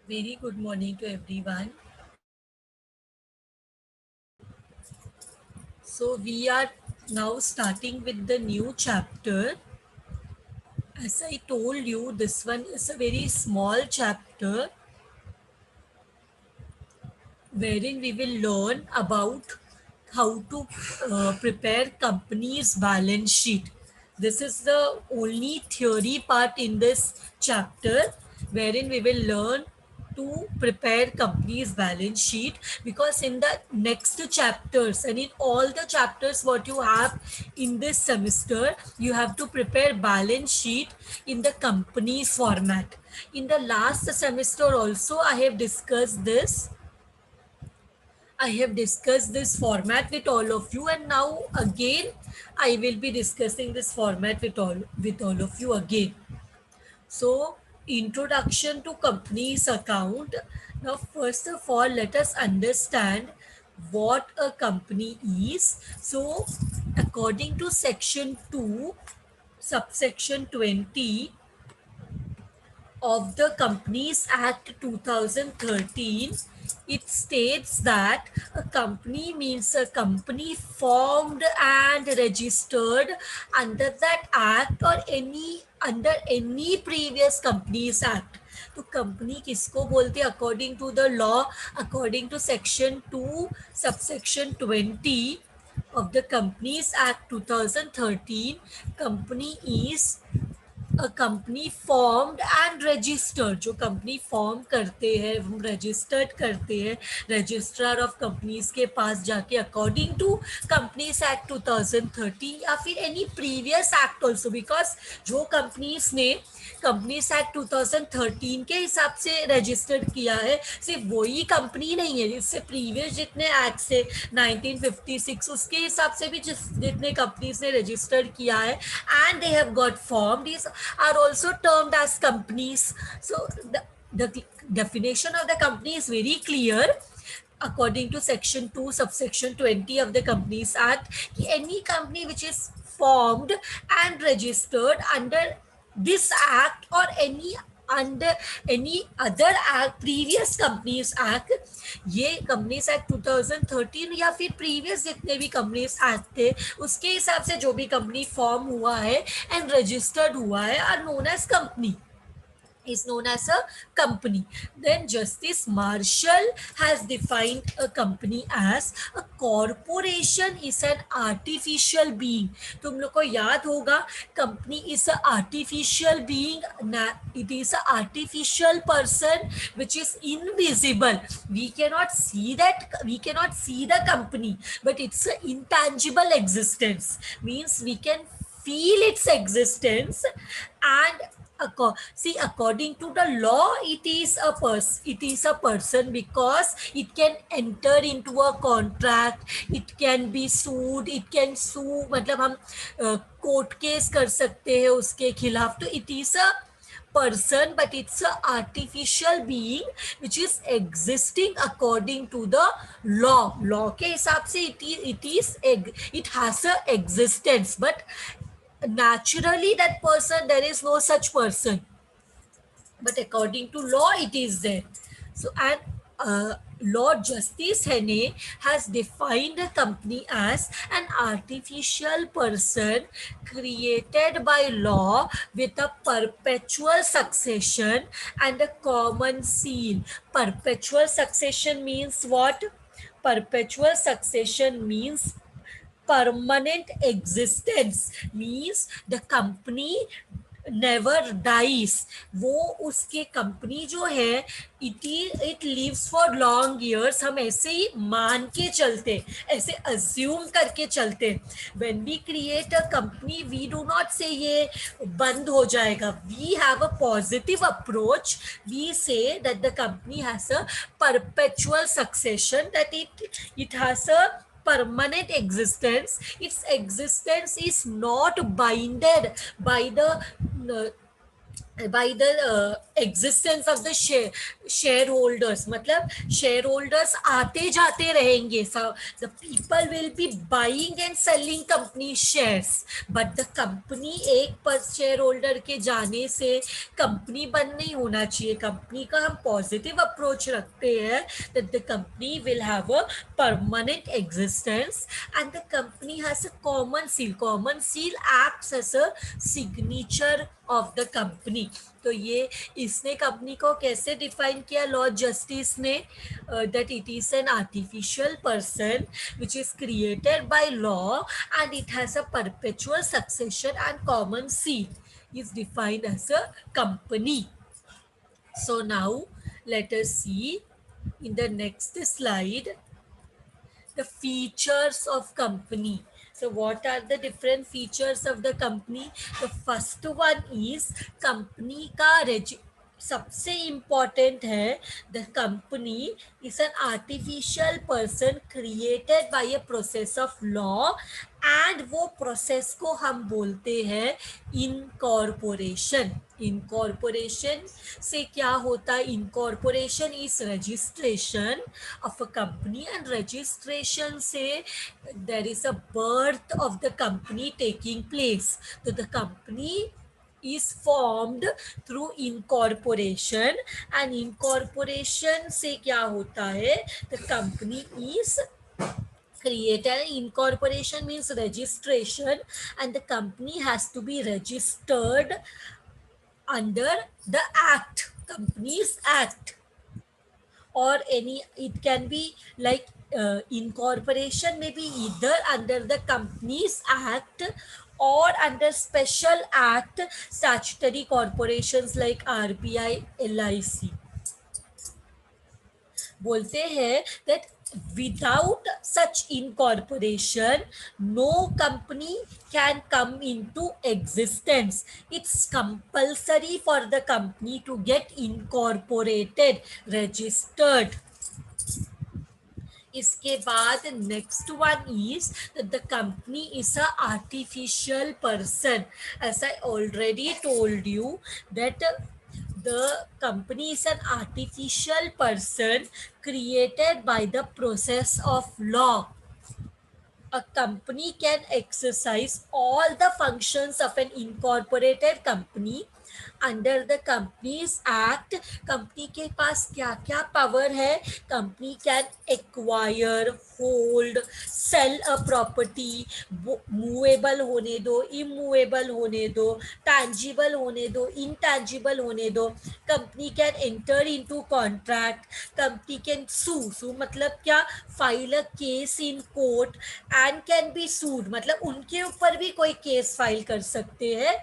Very good morning to everyone. So, we are now starting with the new chapter. As I told you, this one is a very small chapter wherein we will learn about how to prepare company's balance sheet. This is the only theory part in this chapter wherein we will learn to prepare company's balance sheet, because in the next chapters and in all the chapters what you have in this semester, you have to prepare balance sheet in the company's format. In the last semester also I have discussed this. I have discussed this format with all of you, and now again I will be discussing this format with all of you again. So, introduction to company's account. Now, first of all, let us understand what a company is. So, according to section 2, subsection 20 of the Companies Act 2013, it states that a company means a company formed and registered under that act or any under any previous Companies Act. तो company किसको बोलते हैं according to the law, according to section 2 subsection 20 of the Companies Act 2013, company is a company formed and registered. जो company form करते हैं, हम registered करते हैं रजिस्ट्रार ऑफ कंपनीज के पास जाके अकॉर्डिंग टू कंपनीज एक्ट 2013 या फिर any previous act also, because जो कंपनीज ने कंपनीज एक्ट 2013 के हिसाब से रजिस्टर्ड किया है सिर्फ वही कंपनी नहीं है, इससे प्रीवियस जितने एक्ट से 1956 उसके हिसाब से भी जितने कंपनीज ने रजिस्टर्ड किया है and they have got formed is are also termed as companies. So the definition of the company is very clear according to section 2 subsection 20 of the Companies Act. Any company which is formed and registered under this act or any under any other act, previous Companies Act, ये companies act 2013 या फिर previous जितने भी companies act थे उसके हिसाब से जो भी कंपनी फॉर्म हुआ है एंड रजिस्टर्ड हुआ है are known as company, is known as a company. Then Justice Marshall has defined a company as a corporation is an artificial being. तुम लोग को याद होगा company is a artificial being, it is a artificial person which is invisible. We cannot see that, we cannot see the company, but it's an intangible existence, means we can feel its existence. And see, according to the law, it is a person because it can enter into a contract, it can be sued, it can sue, मतलब हम court case कर सकते हैं उसके खिलाफ. तो it is a person, but it's a artificial being which is existing according to the law के हिसाब से it has a existence, but naturally that person, there is no such person, but according to law it is there. So, and Lord Justice Hene has defined a company as an artificial person created by law with a perpetual succession and a common seal. Perpetual succession means what? Perpetual succession means permanent existence, means the company never dies. वो उसके company जो है it lives for long years. हम ऐसे ही मान के चलते, ऐसे अज्यूम करके चलते. When we create a company we do not say ये बंद हो जाएगा. We have a positive approach. We say that the company has a perpetual succession, that it has a permanent existence. Its existence is not binded by the by the existence of the shareholders, मतलब shareholders आते जाते रहेंगे, so the people will be buying and selling company shares, but the company एक पर shareholder के जाने से company बंद नहीं होना चाहिए. company का हम positive approach रखते हैं that the company will have a permanent existence and the company has a common seal acts as a signature of the company. तो ये इसने कंपनी को कैसे डिफाइन किया लॉ जस्टिस ने, that it is an artificial person which is created by law and it has a perpetual succession and common seat is defined as a company. So now let us see in the next slide the features of company. So what are the different features of the company? The first one is company का सबसे important है, the company is an artificial person created by a process of law and वो process को हम बोलते हैं incorporation. Incorporation से क्या होता है? Incorporation is registration of a company and registration से there is a birth of the company taking place. तो the company is formed through incorporation and incorporation से क्या होता है? The company is created. Incorporation means registration and the company has to be registered under the act, companies act, or any, it can be like incorporation may be either under the companies act or under special act, statutory corporations like RBI, LIC. बोलते हैं that without such incorporation no company can come into existence. It's compulsory for the company to get incorporated, registered. इसके बाद next one is the company is a artificial person. As I already told you that the company is an artificial person created by the process of law. A company can exercise all the functions of an incorporated company under the Companies Act. Company के पास क्या क्या power है? Company can acquire, hold, sell a property, movable होने दो, immovable होने दो, tangible होने दो, इनटैंजिबल होने दो. Company can enter into contract. Company can sue मतलब क्या? File a case in court and can be sued मतलब उनके ऊपर भी कोई केस फाइल कर सकते हैं,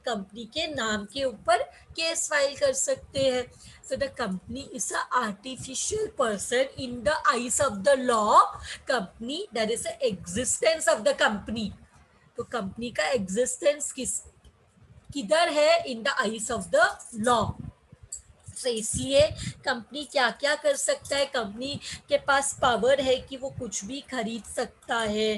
कंपनी के नाम के ऊपर केस फाइल कर सकते हैं. So the company is a artificial person in the eyes of the law. Company that is the existence of the company. तो कंपनी का एग्जिस्टेंस किधर है? In the eyes of the law. तो इसलिए company क्या क्या कर सकता है? कंपनी के पास पावर है कि वो कुछ भी खरीद सकता है,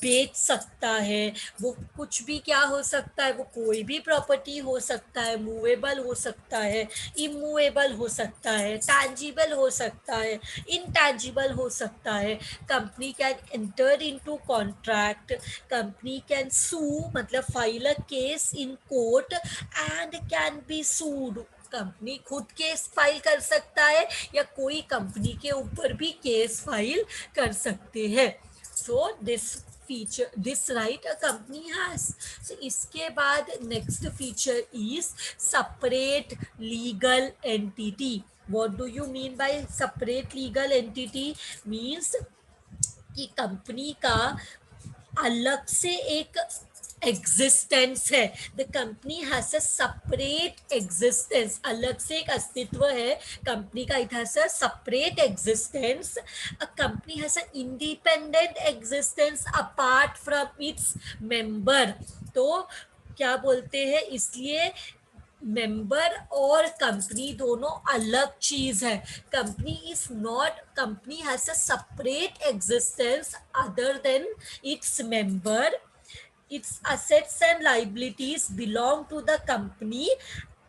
बेच सकता है, वो कुछ भी क्या हो सकता है? वो कोई भी प्रॉपर्टी हो सकता है, मूवेबल हो सकता है, इमूवेबल हो सकता है, टैंजिबल हो सकता है, इनटैंजिबल हो सकता है. Company can enter into contract, company can sue मतलब file a case in court and can be sued. Company खुद केस फाइल कर सकता है या कोई कंपनी के ऊपर भी केस फाइल कर सकते हैं. So this feature, this right a company has. So इसके बाद next feature is separate legal entity. What do you mean by separate legal entity? Means कि कंपनी का अलग से एक एग्जिस्टेंस है. The company has a separate existence, अलग से एक अस्तित्व है कंपनी का. It has a separate existence. A company has an independent existence apart from its member. तो क्या बोलते हैं? इसलिए मेंबर और कंपनी दोनों अलग चीज है. Company is not, company has a separate existence other than its member. Its assets and liabilities belong to the company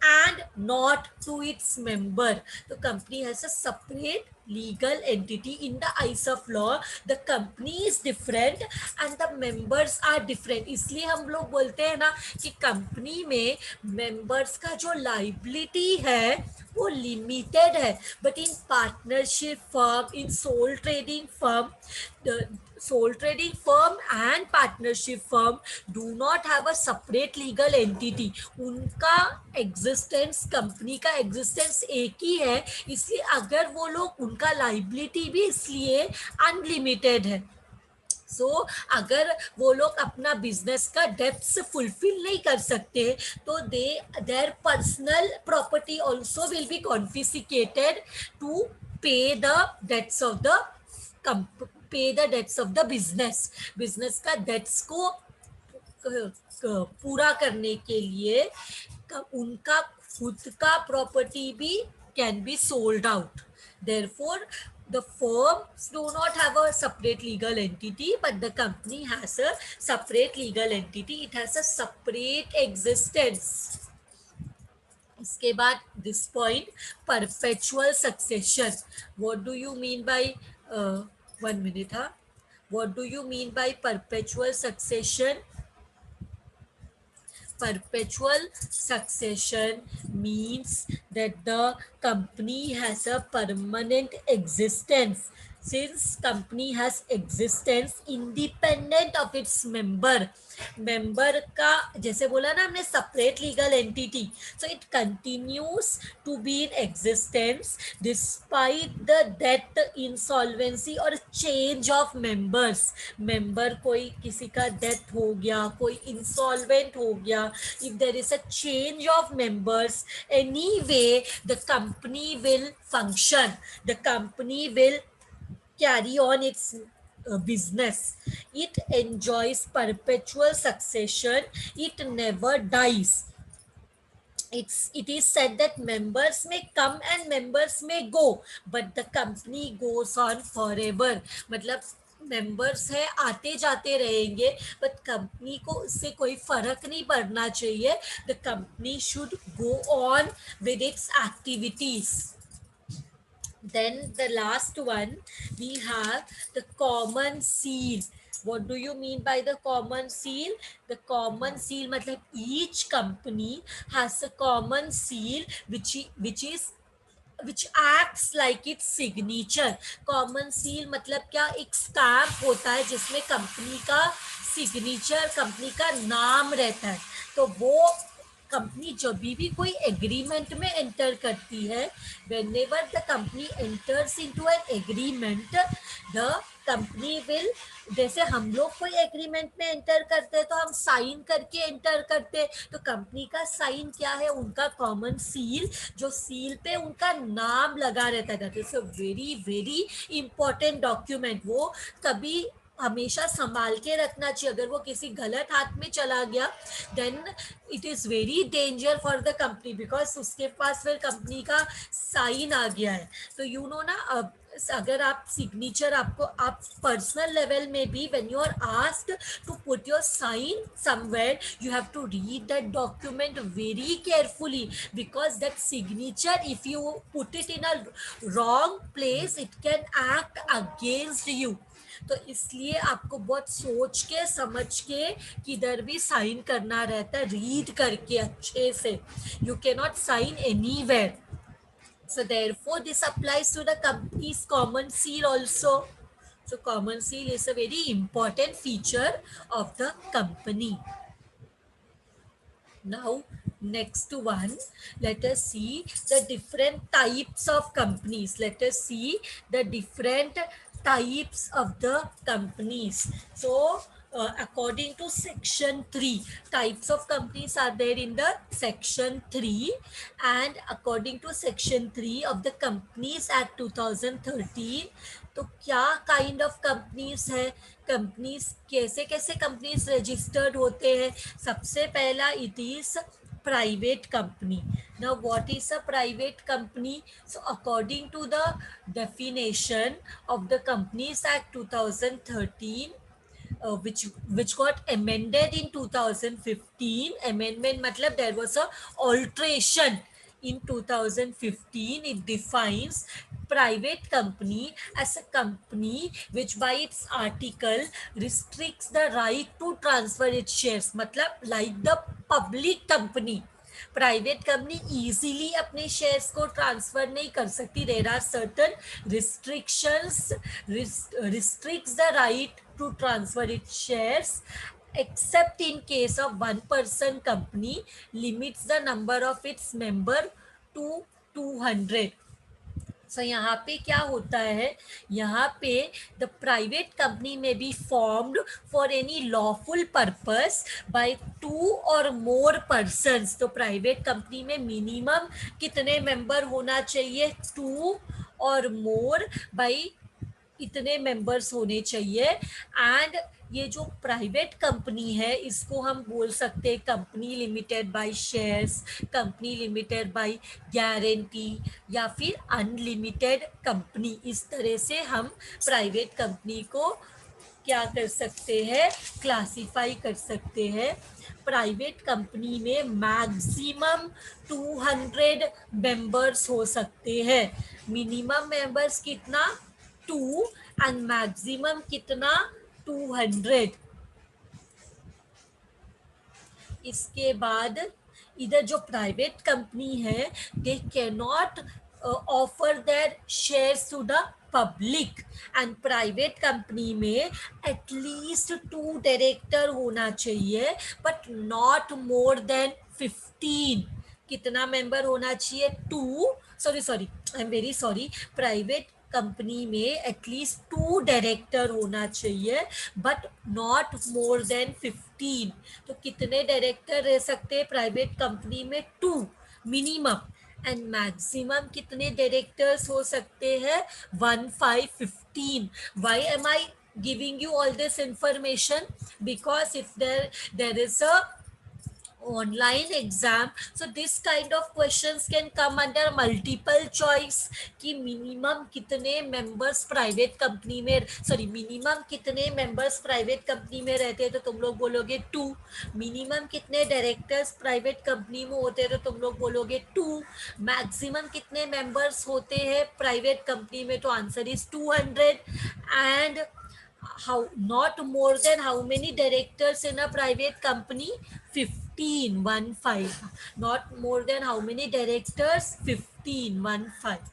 and not to its member. The company has a separate legal entity in the eyes of law. The company is different and the members are different. इसलिए हम लोग बोलते हैं ना कि company में members का जो लाइबिलिटी है वो लिमिटेड है, but in partnership firm, in sole trading firm, sole trading firm and partnership firm do not have a separate legal entity. उनका एग्जिस्टेंस, कंपनी का एग्जिस्टेंस एक ही है, इसलिए अगर वो लोग, उनका लाइबिलिटी भी इसलिए अनलिमिटेड है. सो अगर वो लोग अपना बिजनेस का डेप्थ से फुलफिल नहीं कर सकते तो their personal property also will be confiscated to pay the debts of the business. Business का डेट्स को पूरा करने के लिए उनका खुद का प्रॉपर्टी भी can be sold out. Therefore, the firms do not have a separate legal entity, but the company has a separate legal entity. It has a separate existence. इसके बाद this point, perpetual succession. What do you mean by 1 minute? What do you mean by perpetual succession? Perpetual succession means that the company has a permanent existence. Since company has existence independent of its member, member का जैसे बोला ना हमने separate legal entity, so it continues to be in existence despite the death, insolvency और change of members. member कोई किसी का death हो गया, कोई insolvent हो गया, if there is a change of members, anyway the company will function, the company will carry on its business. It enjoys perpetual succession. It never dies. It is said that members may come and members may go, but the company goes on forever. मतलब members है आते जाते रहेंगे, but company को उससे कोई फर्क नहीं पड़ना चाहिए. The company should go on with its activities. Then the last one, we have the common seal. What do you mean by the common seal? The common seal matlab each company has a common seal which acts like its signature. Common seal मतलब क्या, एक stamp होता है जिसमें company का signature, company का नाम रहता है. तो वो कंपनी जब भी कोई एग्रीमेंट में एंटर करती है, whenever the company enters into an agreement, the company will, जैसे हम लोग कोई एग्रीमेंट में एंटर करते हैं तो हम साइन करके एंटर करते हैं, तो कंपनी का साइन क्या है, उनका कॉमन सील, जो सील पे उनका नाम लगा रहता है. That is a very very important document. वो कभी हमेशा संभाल के रखना चाहिए. अगर वो किसी गलत हाथ में चला गया then it is very danger for the company, because उसके पास फिर कंपनी का साइन आ गया है. तो यू नो ना, अगर आप सिग्नेचर, आपको आप पर्सनल लेवल में भी when you are asked to put your sign somewhere, you have to read that document very carefully, because that signature if you put it in a wrong place it can act against you. तो इसलिए आपको बहुत सोच के समझ के किधर भी साइन करना रहता है, रीड करके अच्छे से. You can not sign anywhere. So therefore this applies to the company's common seal also. So common seal is a very important feature of the company. Now next one, let us see the different types of companies. Let us see the different types of the companies. So according to section 3, types of companies are there in the section 3, and according to section 3 of the Companies Act 2013, तो क्या kind of companies है, companies कैसे कैसे companies registered होते हैं. सबसे पहला it is private company. Now what is a private company? So according to the definition of the Companies Act 2013, which got amended in 2015. Amendment matlab there was a alteration in 2015. It defines private company as a company which by its article restricts the right to transfer its shares, matlab like the public company. Private company easily अपने shares को transfer नहीं कर सकती. There are certain restrictions, restricts the right to transfer its shares except in case of one person company, limits the number of its member to 200. सो यहाँ पे क्या होता है, यहाँ पे द प्राइवेट कंपनी में be formed for any lawful purpose bye 2 और more persons. तो प्राइवेट कंपनी में मिनिमम कितने मेंबर होना चाहिए, 2 और मोर बाय इतने मेंबर्स होने चाहिए. एंड ये जो प्राइवेट कंपनी है इसको हम बोल सकते हैं company limited by shares, company limited by guarantee, या फिर अनलिमिटेड कंपनी. इस तरह से हम प्राइवेट कंपनी को क्या कर सकते हैं, क्लासिफाई कर सकते हैं. प्राइवेट कंपनी में मैक्सिमम 200 मेंबर्स हो सकते हैं. मिनिमम मेंबर्स कितना, 2 एंड मैक्सिमम कितना, 200. इसके बाद इधर जो प्राइवेट कंपनी है they can not offer their shares to the public. And private company में एटलीस्ट 2 डायरेक्टर होना चाहिए बट नॉट मोर देन 15. कितना मेंबर होना चाहिए, 2, sorry I am very sorry. Private company में एटलीस्ट 2 डायरेक्टर होना चाहिए बट नॉट मोर देन 15. तो कितने डायरेक्टर रह सकते हैं प्राइवेट कंपनी में, 2 मिनिमम. एंड मैक्सिमम कितने डायरेक्टर्स हो सकते हैं, 15. Why am I giving you all this information? Because if there is a online exam, so this kind of questions can come under multiple choice कि minimum कितने members private company में, sorry minimum कितने members private company में रहते हैं, तो तुम लोग बोलोगे 2. मिनिमम कितने डायरेक्टर्स प्राइवेट कंपनी में होते हैं, तो तुम लोग बोलोगे 2. मैक्सिमम कितने मेंबर्स होते हैं प्राइवेट कंपनी में, तो answer is 200. And how not more than how many directors in a private company, 15, 15. Not more than how many directors, 15, 15.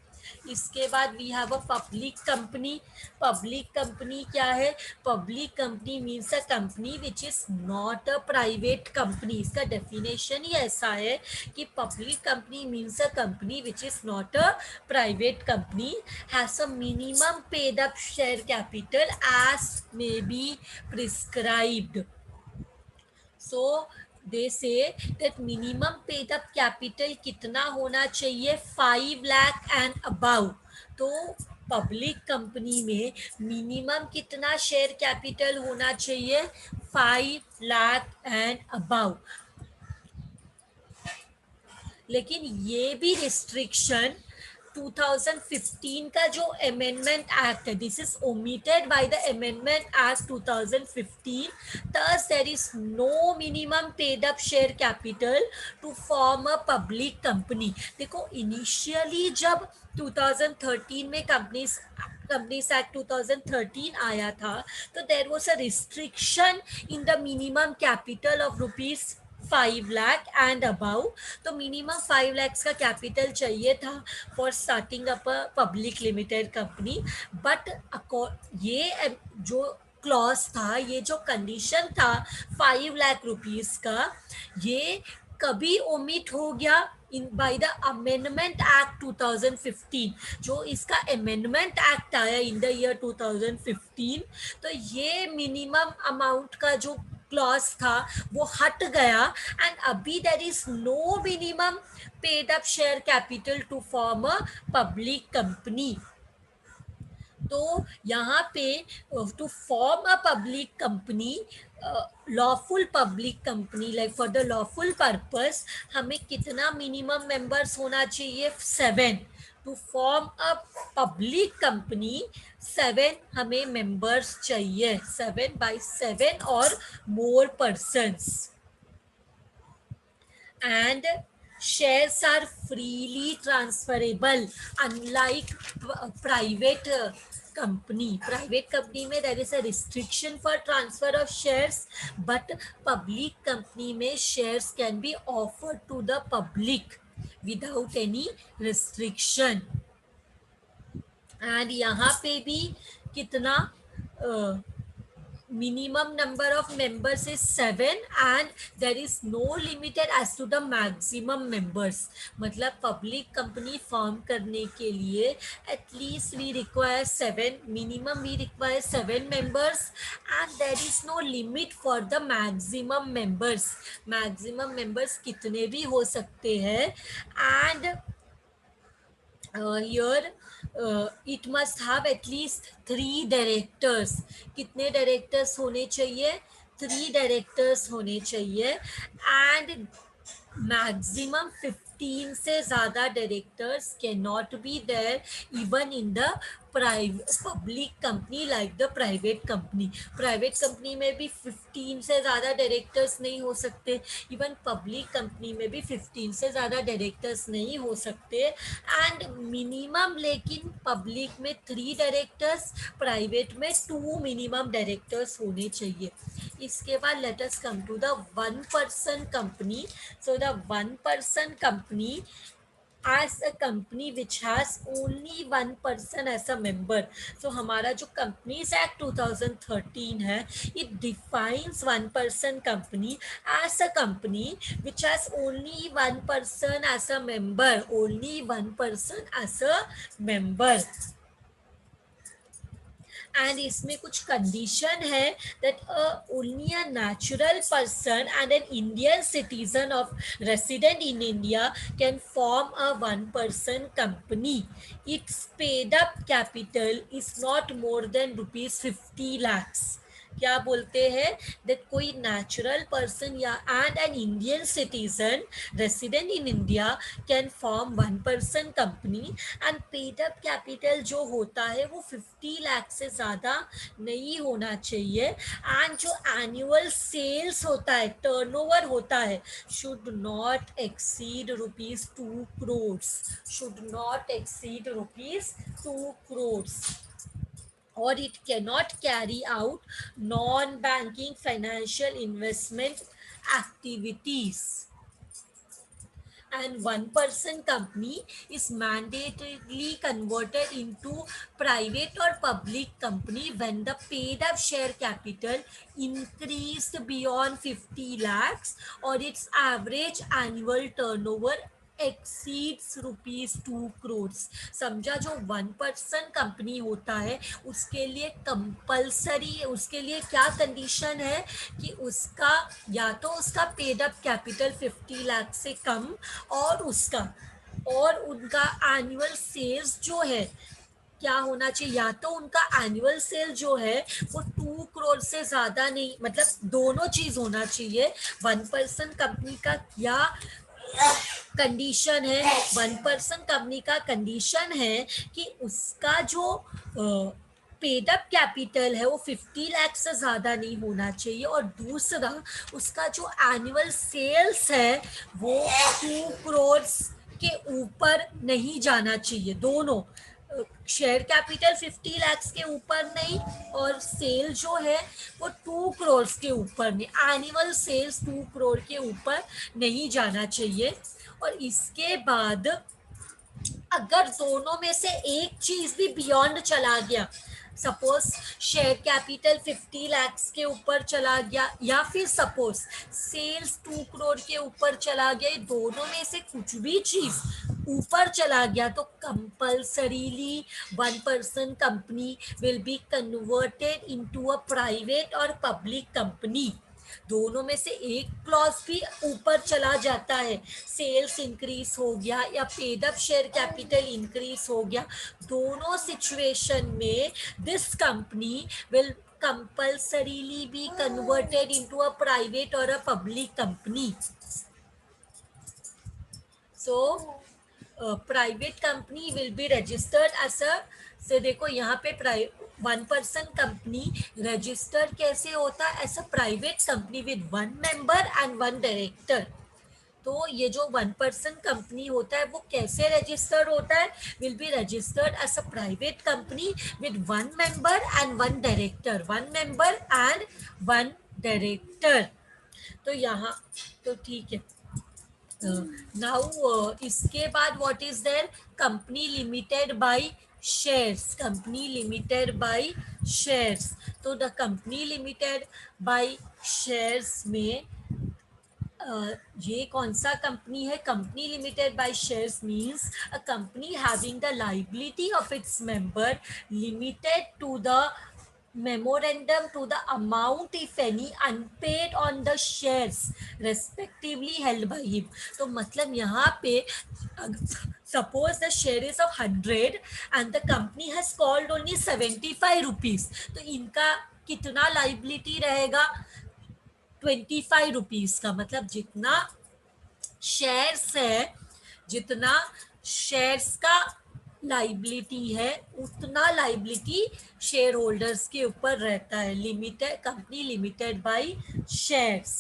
इसके बाद we have a public company. Public company क्या है, public company means a company which is not a private company. इसका definition ही ऐसा है कि public company means a company which is not a private company, has a minimum paid up share capital as may be prescribed. So they say that minimum paid up capital कितना होना चाहिए, 5 lakh and above. तो public company में minimum कितना share capital होना चाहिए, 5 lakh and about. लेकिन ये भी रिस्ट्रिक्शन 2015 का जो अमेंडमेंट एक्ट है, this is omitted by the amendment act 2015. thus there is no minimum paid up share capital to form a public company. देखो इनिशियली जब 2013 में कंपनीज एक्ट 2013 आया था, तो there was a restriction in the minimum capital of rupees 5 lakh and above. तो minimum 5 lakhs का capital चाहिए था for starting up a public limited company. But ये जो क्लॉज था, ये जो कंडीशन था 5 लाख रुपीस का, ये कभी ओमिट हो गया in by the amendment act 2015. जो इसका अमेंडमेंट एक्ट आया इन द ईयर 2015, तो ये मिनिमम अमाउंट का जो क्लॉज था वो हट गया. एंड अभी there is no minimum paid up share capital to form a public company. तो यहाँ पे to form a public company, lawful public company, like for the lawful purpose, हमें कितना मिनिमम मेंबर्स होना चाहिए, 7. To form a public company 7 हमें members चाहिए, 7 by 7 और more persons, and shares are freely transferable unlike private company में there is a restriction for transfer of shares, but public company में shares can be offered to the public without any restriction. And यहाँ पे भी कितना minimum number of members is 7 and there is no limited as to the maximum members. मतलब public company form करने के लिए at least we require 7, minimum we require 7 members and there is no limit for the maximum members. maximum members कितने भी हो सकते हैं. And here it must have at least 3 directors. कितने डायरेक्टर्स होने चाहिए? 3 डायरेक्टर्स होने चाहिए. एंड मैक्सिमम 15 से ज़्यादा directors can not be there even in the private public company like the private company में भी 15 से ज़्यादा डायरेक्टर्स नहीं हो सकते, इवन पब्लिक कंपनी में भी 15 से ज़्यादा डायरेक्टर्स नहीं हो सकते. एंड मिनिमम लेकिन पब्लिक में 3 डायरेक्टर्स, प्राइवेट में 2 मिनिमम डायरेक्टर्स होने चाहिए. इसके बाद let us come to the 1 person company. So the 1 person company as a company which has only 1 person as a member. So हमारा जो Companies Act 2013 है, it defines 1 person company as a company which has only 1 person as a member, only 1 person as a member. And इसमें कुछ condition है that only a natural person and an Indian citizen of resident in India can form a 1 person company. It's paid up capital is not more than ₹50 lakhs. क्या बोलते हैं that कोई natural person या and an Indian citizen resident in India can form 1 person company and paid up capital जो होता है वो 50 लाख से ज़्यादा नहीं होना चाहिए. एंड जो एनुअल सेल्स होता है, टर्नओवर होता है, should not exceed ₹2 crores, should not exceed ₹2 crores. Or it cannot carry out non-banking financial investment activities. And 1 person company is mandatorily converted into private or public company when the paid up share capital increased beyond 50 lakhs or its average annual turnover exceeds ₹2 crores. समझा. जो 1 person company होता है उसके लिए compulsory, उसके लिए क्या condition है कि उसका या तो उसका पेड अप कैपिटल 50 लाख से कम और उनका एनुअल सेल्स जो है क्या होना चाहिए, या तो उनका एनुअल सेल जो है वो 2 crore से ज़्यादा नहीं, मतलब दोनों चीज़ होना चाहिए. 1 person कंपनी का क्या कंडीशन है? 1 person कंपनी का कंडीशन है कि उसका जो पेड अप कैपिटल है वो 50 लाख से ज़्यादा नहीं होना चाहिए और दूसरा उसका जो एनुअल सेल्स है वो 2 crores के ऊपर नहीं जाना चाहिए. दोनों शेयर कैपिटल 50 लाख के ऊपर नहीं और सेल जो है वो 2 crores के ऊपर नहीं, एनुअल सेल्स 2 crore के ऊपर नहीं जाना चाहिए. और इसके बाद अगर दोनों में से एक चीज भी बियॉन्ड चला गया, सपोज शेयर कैपिटल 50 लाख के ऊपर चला गया या फिर सपोज सेल्स 2 crore के ऊपर चला गया, दोनों में से कुछ भी चीज ऊपर चला गया तो compulsorily 1 person company will be converted into a private और पब्लिक कंपनी. दोनों में से एक क्लॉज भी ऊपर चला जाता है, सेल्स इंक्रीज हो गया या paid up share capital increase हो गया, दोनों सिचुएशन में this company will compulsorily be converted into a private or a public company. So private company will be registered as a, से देखो यहाँ पे 1% कंपनी रजिस्टर्ड कैसे होता है, as a private company with 1 member and 1 director. तो ये जो 1% कंपनी होता है वो कैसे रजिस्टर्ड होता है, will be registered as a private company with 1 member and 1 director, 1 member and 1 director. तो यहाँ, तो ठीक है। नाउ इसके बाद what is there, company limited by shares, company limited by shares. तो the company limited by shares में ये कौन सा कंपनी है, company limited by shares means a company having the liability of its member limited to the memorandum to the amount if any unpaid on the shares respectively held by him। तो मतलब यहाँ पे suppose the share is of 100 and the company has called only 75 rupees, तो इनका कितना liability रहेगा, 25 rupees का। मतलब जितना शेयर्स है, जितना शेयर्स का लाइबिलिटी है उतना लाइबिलिटी शेयर होल्डर्स के ऊपर रहता है, limited company limited by shares.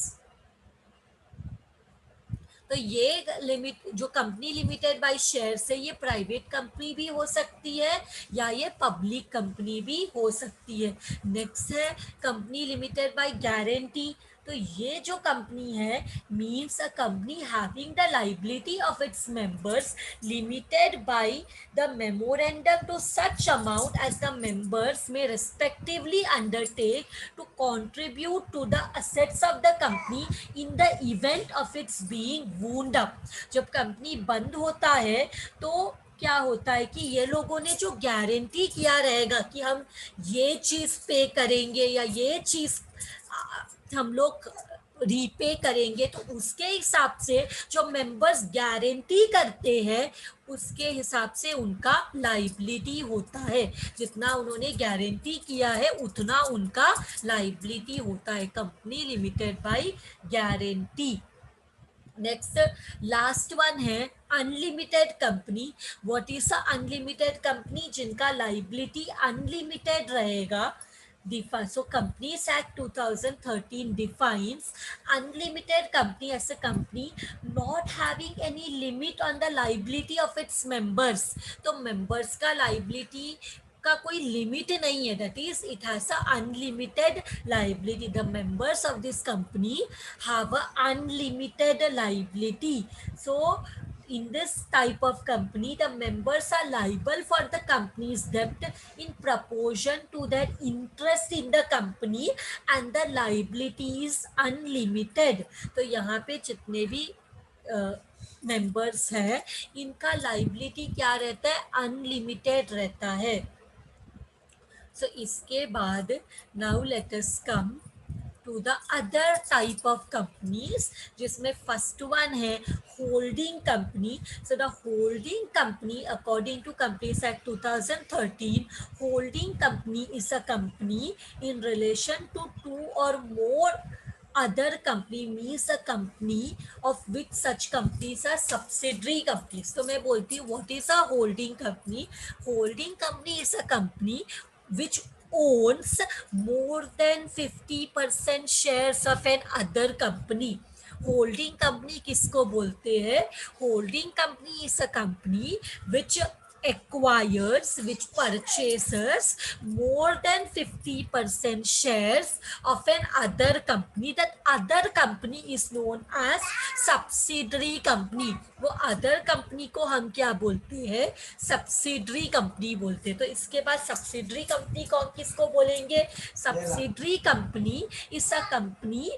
तो ये लिमिट जो कंपनी लिमिटेड बाय शेयर्स है, ये प्राइवेट कंपनी भी हो सकती है या ये पब्लिक कंपनी भी हो सकती है। नेक्स्ट है कंपनी लिमिटेड बाय गारंटी। तो ये जो कंपनी है means a company having the liability of its members limited by the memorandum to such amount as the members may respectively undertake to contribute to the assets of the company in the event of its being wound up। जब company बंद होता है तो क्या होता है कि ये लोगों ने जो गारंटी किया रहेगा कि हम ये चीज पे करेंगे या ये चीज हम लोग रीपे करेंगे, तो उसके हिसाब से जो मेंबर्स गारंटी करते हैं उसके हिसाब से उनका लाइबिलिटी होता है। जितना उन्होंने गारंटी किया है उतना उनका लाइबिलिटी होता है, company limited by guarantee. Next last one है unlimited company. What is a unlimited company, जिनका लाइबिलिटी अनलिमिटेड रहेगा। So Companies Act 2013 defines unlimited company as a company not having any limit on the liability of its members। तो members का liability का कोई limit नहीं है, that is it has a unlimited liability. The members of this company have a unlimited liability. So in this type of company the members are liable for the company's debt in proportion to their interest in the company and the liability is unlimited। तो यहाँ पे जितने भी members हैं इनका liability क्या रहता है, अनलिमिटेड रहता है। सो इसके बाद now let us come to the other type of companies, जिसमें फर्स्ट वन है holding company. So the holding company according to companies act 2013, holding company is a company in relation to two or more other company means a company of which such companies are subsidiary companies। तो मैं बोलती हूँ what is a holding company। holding company is a company which owns more than 50% shares of an other company। Holding company किसको बोलते हैं, holding company is a company which acquires, which purchases more than 50% shares of an other company। that other company is known as subsidiary company। वो other company को हम क्या बोलते हैं, subsidiary company बोलते हैं। तो इसके बाद subsidiary company कौन किसको बोलेंगे, subsidiary company is a company।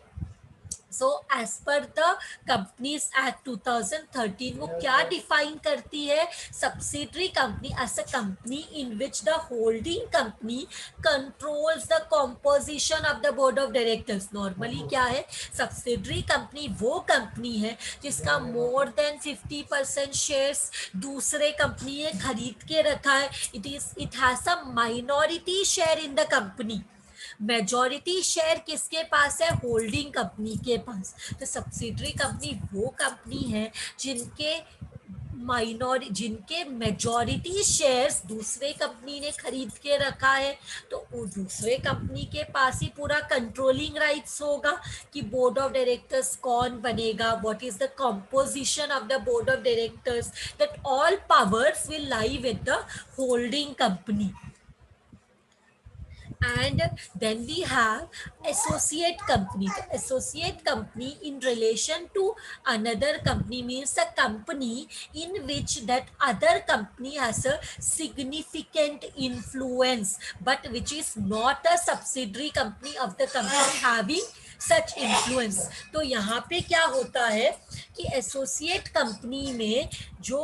So as per the companies act 2013 वो क्या डिफाइन करती है, subsidiary company as a company in which the holding company controls the composition of the board of directors. Normally क्या है, subsidiary company वो company है जिसका more than 50% shares दूसरे कंपनी ने खरीद के रखा है। It has a minority share in the company. Majority share किसके पास है, होल्डिंग कंपनी के पास। तो सब्सिडरी कंपनी वो कंपनी है जिनके जिनके मेजॉरिटी शेयर्स दूसरे कंपनी ने खरीद के रखा है, तो वो दूसरे कंपनी के पास ही पूरा कंट्रोलिंग राइट्स होगा कि बोर्ड ऑफ डायरेक्टर्स कौन बनेगा, what is the composition of the board of directors, that all powers will lie with the holding company. And then we have associate company. The associate company in relation to another company means a company in which that other company has a significant influence, but which is not a subsidiary company of the company having such influence. तो यहाँ पे क्या होता है कि associate company में जो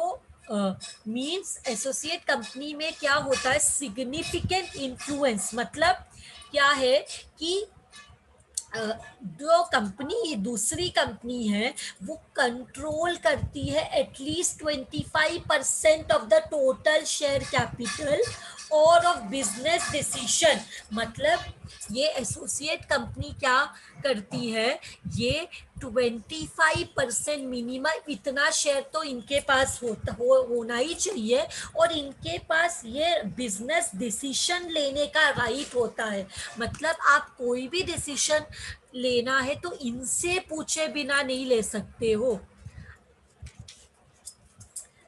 means associate company में क्या होता है, सिग्निफिकेंट इन्फ्लुएंस मतलब क्या है कि जो कंपनी दूसरी कंपनी है वो कंट्रोल करती है at least 25% of the total share capital और ऑफ बिजनेस डिसीजन. मतलब ये एसोसिएट कंपनी क्या करती है, ये 25% मिनिमम इतना शेयर तो इनके पास होना ही चाहिए, और इनके पास ये बिजनेस डिसीजन लेने का राइट होता है. मतलब आप कोई भी डिसीजन लेना है तो इनसे पूछे बिना नहीं ले सकते हो.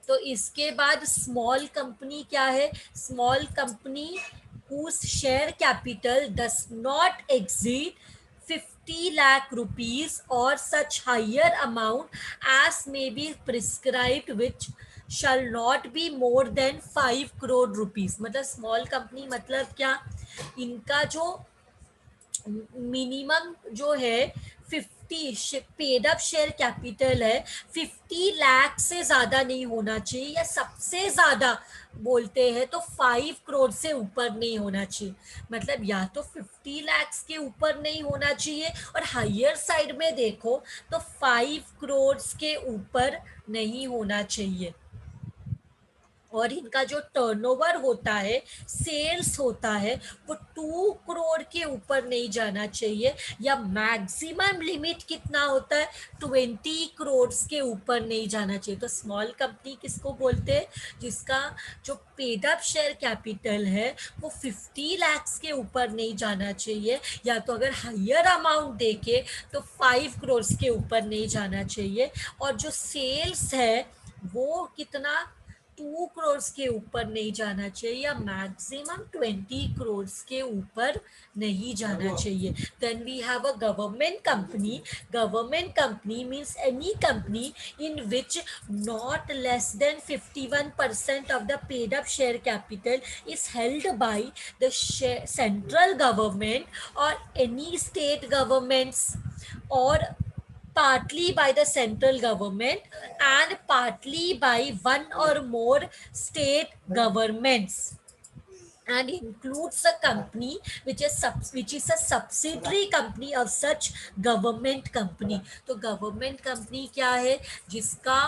तो इसके बाद स्मॉल कंपनी क्या है, small company whose share capital does not exceed 50 lakh rupees or such higher amount as may be prescribed, which shall not be more than 5 crore rupees. मतलब स्मॉल कंपनी मतलब क्या, इनका जो मिनिमम जो है 50 paid up share capital है 50 लाख से ज्यादा नहीं होना चाहिए, या सबसे ज्यादा बोलते हैं तो 5 करोड़ से ऊपर नहीं होना चाहिए. मतलब या तो 50 लाख के ऊपर नहीं होना चाहिए, और हायर साइड में देखो तो 5 करोड़ के ऊपर नहीं होना चाहिए. और इनका जो टर्नओवर होता है, सेल्स होता है, वो 2 करोड़ के ऊपर नहीं जाना चाहिए, या मैक्सिमम लिमिट कितना होता है 20 करोड़ के ऊपर नहीं जाना चाहिए. तो स्मॉल कंपनी किसको बोलते हैं, जिसका जो पेड अप शेयर कैपिटल है वो 50 लाख के ऊपर नहीं जाना चाहिए, या तो अगर हायर अमाउंट देखे तो 5 करोड़ के ऊपर नहीं जाना चाहिए, और जो सेल्स है वो कितना 2 करोड़ के ऊपर नहीं जाना चाहिए, या मैक्सिमम 20 करोड़ के ऊपर नहीं जाना चाहिए. Then we have a government company. Government company means any company in which not less than 51% of the paid up share capital is held by the central government or any state governments, or partly by the central government and partly by one or more state governments, and includes a company which is a subsidiary company of such government company. तो government company क्या है, जिसका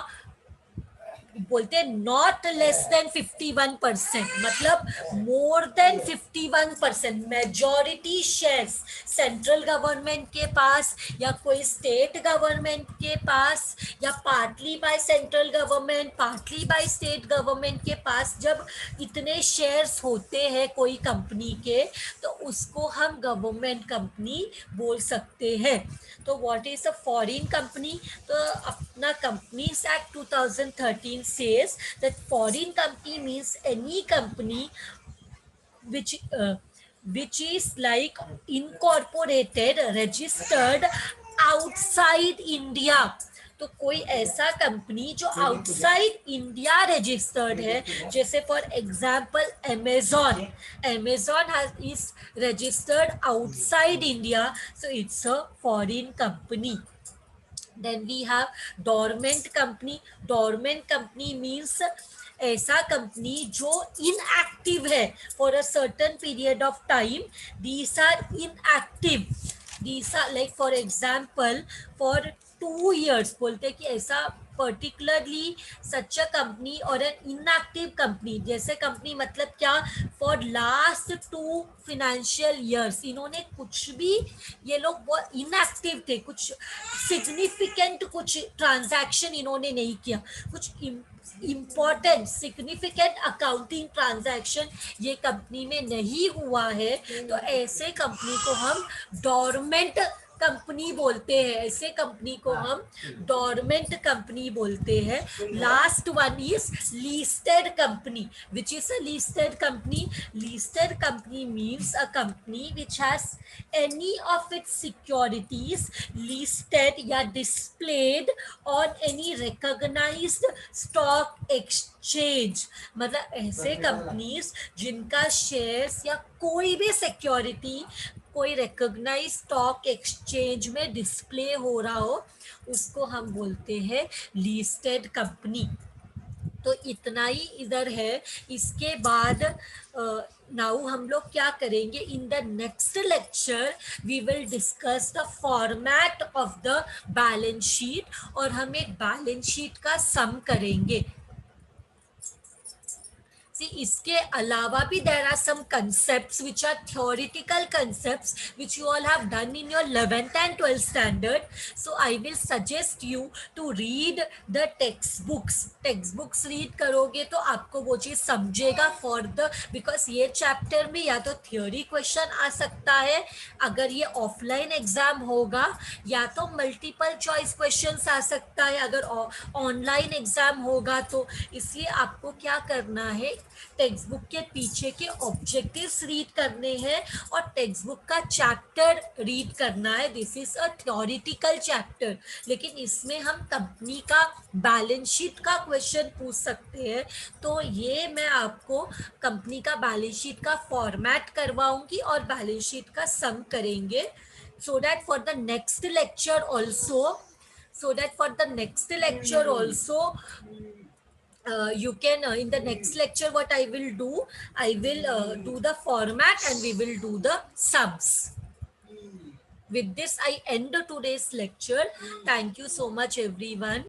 बोलते हैं not less than 51%, मतलब more than 51% majority shares central government के पास, या कोई स्टेट गवर्नमेंट के पास, या partly by central government partly by state government के पास जब इतने शेयर्स होते हैं कोई कंपनी के, तो उसको हम गवर्नमेंट कंपनी बोल सकते हैं. तो what is a foreign company, तो अपना companies act 2013 says that foreign company means any company which which is like incorporated registered outside India. तो कोई ऐसा कंपनी जो आउटसाइड इंडिया रजिस्टर्ड है, जैसे for example Amazon. Amazon is registered outside India, so it's a foreign company. Then we have dormant company. Dormant company means ऐसा company जो inactive है for a certain period of time. These are inactive. These are like for example for 2 years बोलते हैं कि ऐसा particularly such a company or an inactive company. जैसे company मतलब क्या, फॉर लास्ट 2 financial years इन्होंने कुछ भी, ये लोग बहुत इनएक्टिव थे, कुछ सिग्निफिकेंट कुछ ट्रांजैक्शन इन्होंने नहीं किया, कुछ इम्पॉर्टेंट सिग्निफिकेंट अकाउंटिंग ट्रांजैक्शन ये कंपनी में नहीं हुआ है, तो ऐसे कंपनी को हम डोरमेंट कंपनी बोलते हैं, ऐसे कंपनी को हम डोरमेंट कंपनी बोलते हैं। Last one is listed company. Which is a listed company? Listed company means a company which has any of its securities listed या displayed on any recognized stock exchange। मतलब ऐसे companies जिनका shares या कोई भी security कोई recognise stock exchange में display हो रहा हो, उसको हम बोलते हैं लिस्टेड कंपनी। तो इतना ही इधर है। इसके बाद नाउ हम लोग क्या करेंगे, in the next lecture we will discuss the format of the balance sheet, और हम एक बैलेंस शीट का सम करेंगे। See, इसके अलावा भी there are some concepts which are theoretical concepts which you all have done in your 11th and 12th standard. So I will suggest you to read the textbooks. Textbooks read करोगे तो आपको वो चीज़ समझेगा for the, because ये chapter में या तो theory question आ सकता है अगर ये ऑफलाइन एग्जाम होगा, या तो मल्टीपल चॉइस क्वेश्चंस आ सकता है अगर ऑनलाइन एग्जाम होगा। तो इसलिए आपको क्या करना है, टेक्स्ट बुक के पीछे के ऑब्जेक्टिव्स रीड करने हैं और टेक्स्ट बुक का चैप्टर रीड करना है। This is a theoretical chapter, लेकिन इसमें हम कंपनी का बैलेंस शीट का क्वेश्चन पूछ सकते हैं। तो ये मैं आपको कंपनी का बैलेंस शीट का फॉर्मेट करवाऊंगी और बैलेंस शीट का सम करेंगे, so that for the next lecture also you can in the next lecture what I will do, I will do the format and we will do the sums. With this I end today's lecture. Thank you so much everyone.